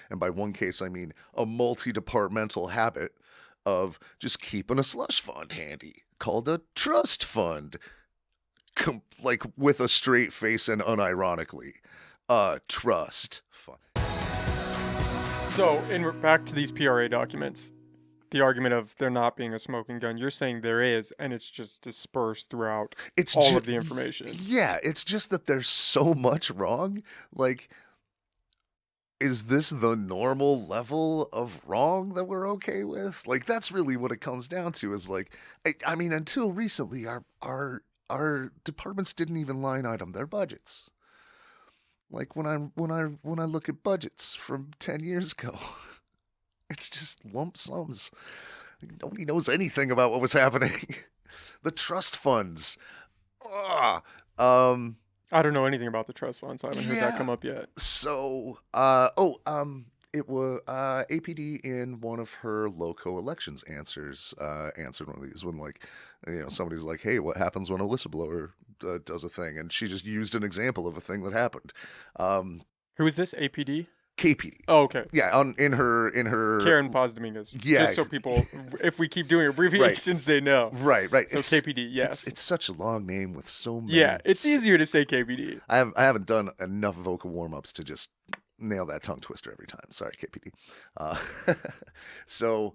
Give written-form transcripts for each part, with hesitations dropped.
and by one case I mean a multi-departmental habit of just keeping a slush fund handy called a trust fund, like with a straight face and unironically, trust fund. So, back to these PRA documents, the argument of there not being a smoking gun, you're saying there is, and it's just dispersed throughout all of the information. Yeah, it's just that there's so much wrong. Like, is this the normal level of wrong that we're okay with? Like, that's really what it comes down to. Is like, I mean, until recently, our departments didn't even line item their budgets. Like when I look at budgets from 10 years ago, it's just lump sums. Nobody knows anything about what was happening. The trust funds. Ah, I don't know anything about the trust funds, so I haven't heard that come up yet. So, it was APD in one of her local elections answered one of these when, like, somebody's like, "Hey, what happens when a whistleblower does a thing?" And she just used an example of a thing that happened. Who is this? APD? KPD. Oh, okay. Yeah, in her Karen Paz Dominguez. Yeah. Just so people, if we keep doing abbreviations, they know. Right. So KPD, yes. It's such a long name with so many. Yeah, it's easier to say KPD. I haven't done enough vocal warm-ups to just nail that tongue twister every time. Sorry, KPD. So,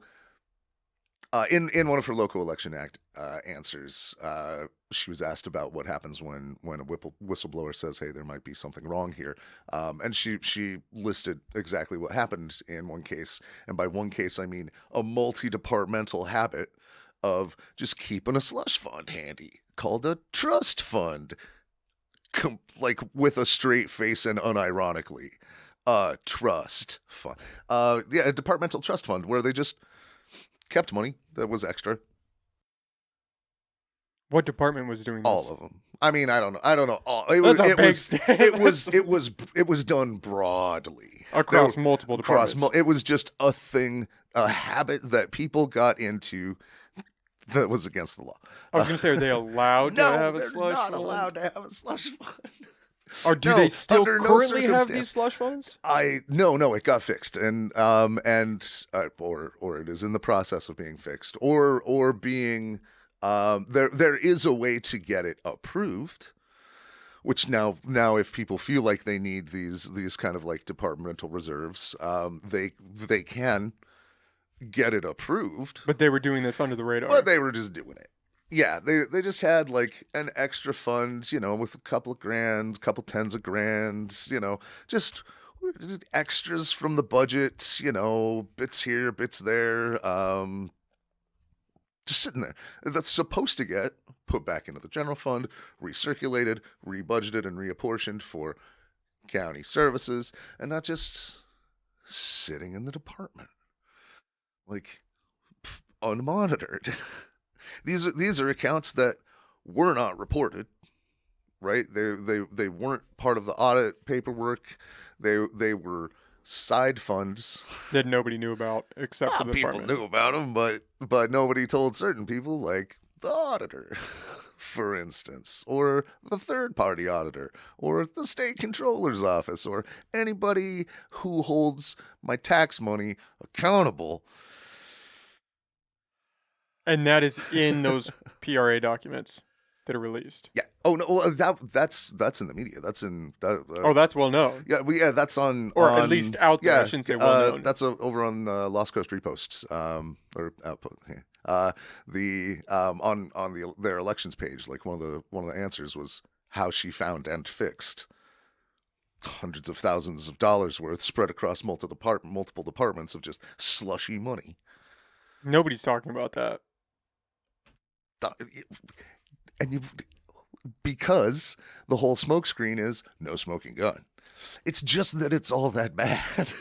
in one of her local election act answers, she was asked about what happens when a whistleblower says, "Hey, there might be something wrong here," and she listed exactly what happened in one case, and by one case I mean a multi-departmental habit of just keeping a slush fund handy called a trust fund, like with a straight face and unironically, trust fund. Yeah, a departmental trust fund where they just kept money that was extra. What department was doing this? All of them. I mean, I don't know. It was done broadly across multiple departments. It was just a thing, a habit that people got into that was against the law. I was going to say, are they allowed to have a slush fund? No, they're not allowed to have a slush fund. Or do they still currently have these slush funds? No, it got fixed, and or it is in the process of being fixed, or being there is a way to get it approved, which now if people feel like they need these kind of like departmental reserves, they can get it approved. But they were doing this under the radar. But they were just doing it. Yeah, they just had like an extra fund, with a couple of grand, couple tens of grand, just extras from the budget, bits here, bits there, just sitting there. That's supposed to get put back into the general fund, recirculated, rebudgeted, and reapportioned for county services, and not just sitting in the department, like unmonitored. These are accounts that were not reported, right? They weren't part of the audit paperwork. They were side funds that nobody knew about except for the department. People knew about them, but nobody told certain people, like the auditor, for instance, or the third-party auditor, or the state controller's office, or anybody who holds my tax money accountable. And that is in those PRA documents that are released. Yeah. Oh no. Well, that's in the media. That's in. That's well known. Yeah. That's on. Or at least out there. I shouldn't say well known. That's over on Lost Coast Reposts. Or Output. Yeah. On their elections page, like one of the answers was how she found and fixed hundreds of thousands of dollars worth spread across multiple departments of just slushy money. Nobody's talking about that. And the whole smoke screen is no smoking gun. It's just that it's all that bad.